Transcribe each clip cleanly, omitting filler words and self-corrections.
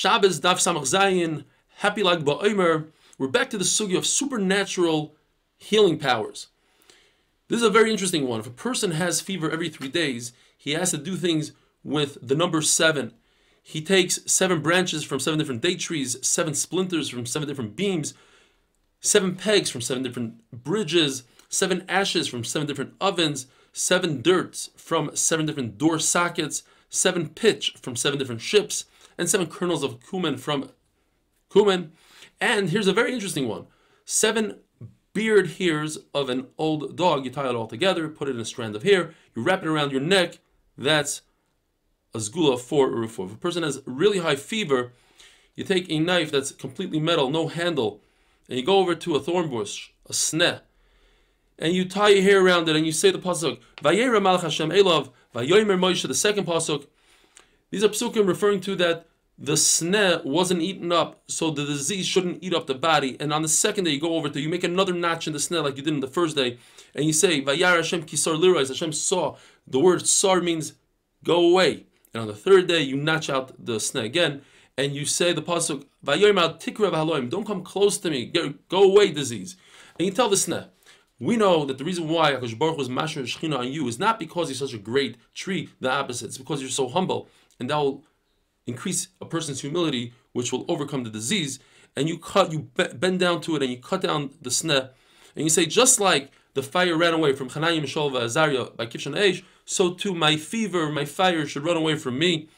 Shabbos Daf Samach Zayin, Happy Lag BaOmer. We're back to the sugya of supernatural healing powers. This is a very interesting one. If a person has fever every 3 days, he has to do things with the number 7. He takes 7 branches from 7 different date trees, 7 splinters from 7 different beams, 7 pegs from 7 different bridges, 7 ashes from 7 different ovens, 7 dirts from 7 different door sockets, 7 pitch from 7 different ships, and 7 kernels of cumin from cumin. And here's a very interesting one. 7 beard hairs of an old dog. You tie it all together, put it in a strand of hair, you wrap it around your neck. That's a sgula for a refuah. If a person has really high fever, you take a knife that's completely metal, no handle, and you go over to a thorn bush, a sneh, and you tie your hair around it, and you say the pasuk, Vayera Malach Hashem Elav, Vayomer Moshe, the second pasuk. These are psukim referring to that the sneh wasn't eaten up, so the disease shouldn't eat up the body. And on the second day, you go over to, you make another notch in the sneh like you did in the first day, and you say, Vayar Hashem Kisar Lirais, Hashem saw. The word sar means go away. And on the third day, you notch out the sneh again, and you say the pasuk, Vayomer Tikra V'Haloim, don't come close to me, go away, disease. And you tell the sneh. We know that the reason why HaKadosh Baruch Hu is Masher Shechina on you is not because you're such a great tree, the opposite. It's because you're so humble, and that will increase a person's humility, which will overcome the disease. And you bend down to it, and you cut down the sneh, and you say, just like the fire ran away from Hananiah, Mishael, and Azariah by Kivshan Eish, so too my fever, my fire should run away from me.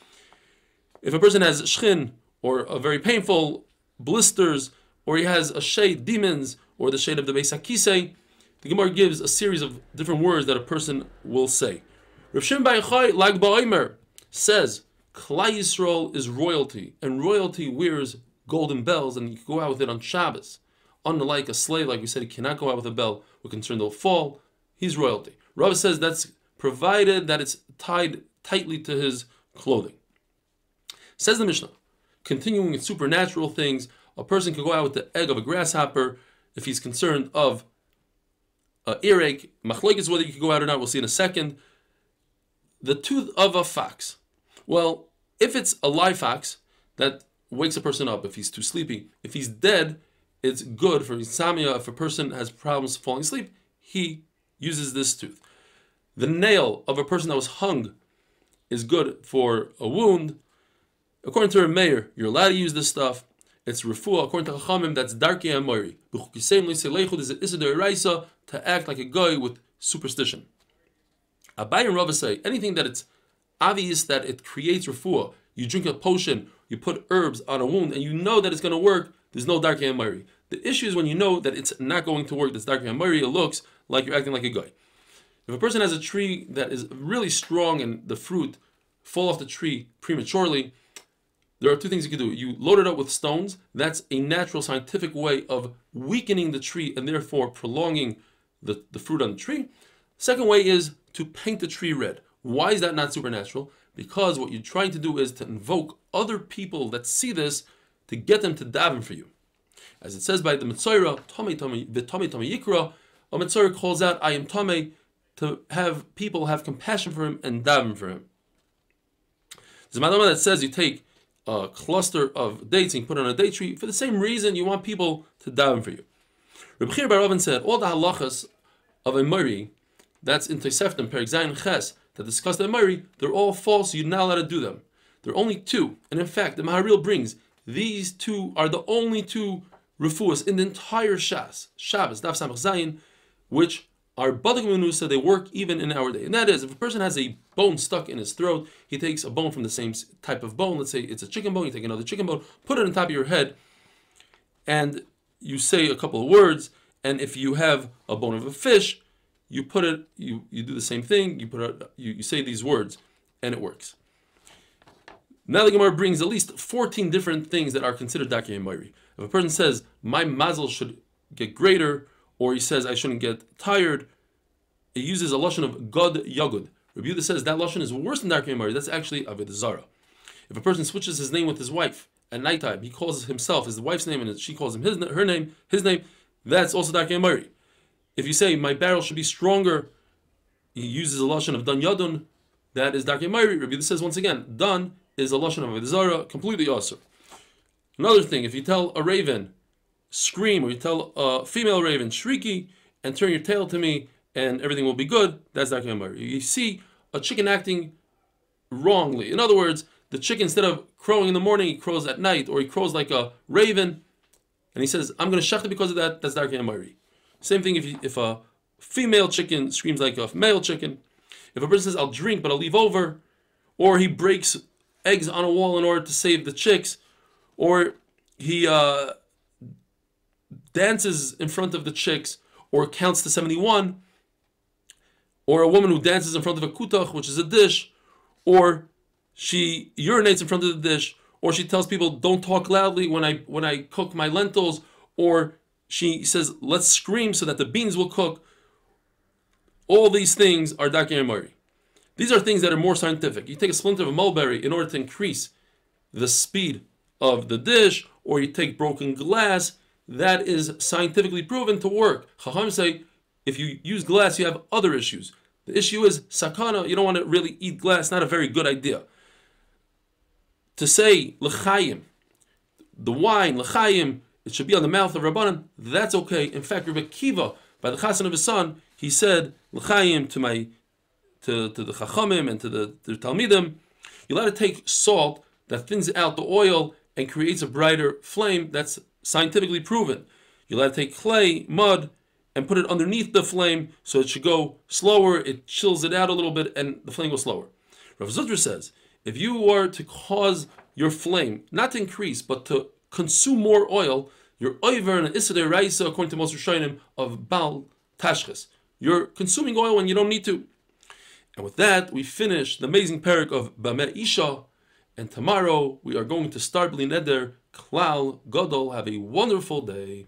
If a person has shchin, or a very painful blisters, or he has a shade, demons, or the shade of the Beis HaKisei, the Gemara gives a series of different words that a person will say. Rav Shimon Bar Yochai Lag BaOmer says, Klal Yisrael is royalty, and royalty wears golden bells, and you can go out with it on Shabbos. Unlike a slave, like we said, he cannot go out with a bell. We're concerned they'll fall. He's royalty. Rav says that's provided that it's tied tightly to his clothing. Says the Mishnah, continuing with supernatural things, a person can go out with the egg of a grasshopper if he's concerned of earache. Machlokes whether you can go out or not, we'll see in a second. The tooth of a fox. Well, if it's a live fox, that wakes a person up if he's too sleepy. If he's dead, it's good for insomnia. If a person has problems falling asleep, he uses this tooth. The nail of a person that was hung is good for a wound. According to Reb Meir, you're allowed to use this stuff. It's refuah. According to Chachamim, that's darkei amori. Is it issa d'oraisa to act like a guy with superstition. Abai and Rava say anything that it's obvious that it creates refuah. You drink a potion, you put herbs on a wound, and you know that it's going to work. There's no darkei amori. The issue is when you know that it's not going to work. That's darkei amori. It looks like you're acting like a guy. If a person has a tree that is really strong and the fruit fall off the tree prematurely, there are 2 things you can do. You load it up with stones. That's a natural scientific way of weakening the tree and therefore prolonging the fruit on the tree. Second way is to paint the tree red. Why is that not supernatural? Because what you're trying to do is to invoke other people that see this to get them to daven for you. As it says by the Metzora, Tomei Yikra, a Metzora calls out, I am Tomei, to have people have compassion for him and daven for him. There's a Madama that says you take a cluster of dates and you put it on a date tree for the same reason you want people to daven for you. Reb Chir Bar Oven said all the halachas of a Mori, that's in Toseftim, Perek Zayin Ches, that discuss the Mori, they're all false, so you're not allowed to do them. There are only 2, and in fact, the Maharil brings these 2 are the only 2 refuahs in the entire Shabbos, Daf Samach Zayin, which are Badak Menusa, they work even in our day. And that is, if a person has a bone stuck in his throat, he takes a bone from the same type of bone, let's say it's a chicken bone, you take another chicken bone, put it on top of your head, and you say a couple of words, and if you have a bone of a fish, you put it, you do the same thing, you say these words, and it works. Now the Gemara brings at least 14 different things that are considered darkei amori. If a person says, my mazel should get greater, or he says, I shouldn't get tired, it uses a lashon of God Yagud. Rabbi Yehuda says that lashon is worse than darkei amori. That's actually Avodah Zarah. If a person switches his name with his wife at nighttime, he calls himself his wife's name, and she calls him his name, that's also darkei amori. If you say, my barrel should be stronger, he uses a lashon of Dan Yadun, that is darkei amori. Rabbi Yehuda says once again, Dan is a lashon of Avodah Zarah, completely awesome. Another thing, if you tell a raven, scream, or you tell a female raven, shrieky, and turn your tail to me, and everything will be good, that's Darkei Amari. You see a chicken acting wrongly. In other words, the chicken, instead of crowing in the morning, he crows at night, or he crows like a raven, and he says, I'm going to shach it because of that, that's Darkei Amari. Same thing if a female chicken screams like a male chicken. If a person says, I'll drink, but I'll leave over, or he breaks eggs on a wall in order to save the chicks, or he dances in front of the chicks, or counts to 71, or a woman who dances in front of a kutach, which is a dish, or she urinates in front of the dish, or she tells people don't talk loudly when I cook my lentils, or she says let's scream so that the beans will cook. All these things are Darkei Amari. These are things that are more scientific. You take a splinter of a mulberry in order to increase the speed of the dish, or you take broken glass, that is scientifically proven to work. Chacham say, if you use glass, you have other issues. The issue is sakana, you don't want to really eat glass, not a very good idea. To say l'chaim, the wine, l'chaim, it should be on the mouth of Rabbanan, that's okay. In fact, Rebbe Kiva, by the chassan of his son, he said, l'chaim to the chachamim and to the talmidim, you're allowed to take salt that thins out the oil and creates a brighter flame. That's scientifically proven. You're allowed to take clay, mud, and put it underneath the flame so it should go slower, it chills it out a little bit, and the flame goes slower. Rav Zutra says, if you were to cause your flame not to increase, but to consume more oil, you're over an Isidei Raisa, according to most Rishonim, of Bal Tashchis. You're consuming oil when you don't need to. And with that, we finish the amazing parak of Bameh Isha, and tomorrow we are going to start Bli Neder, Klal Gadol. Have a wonderful day.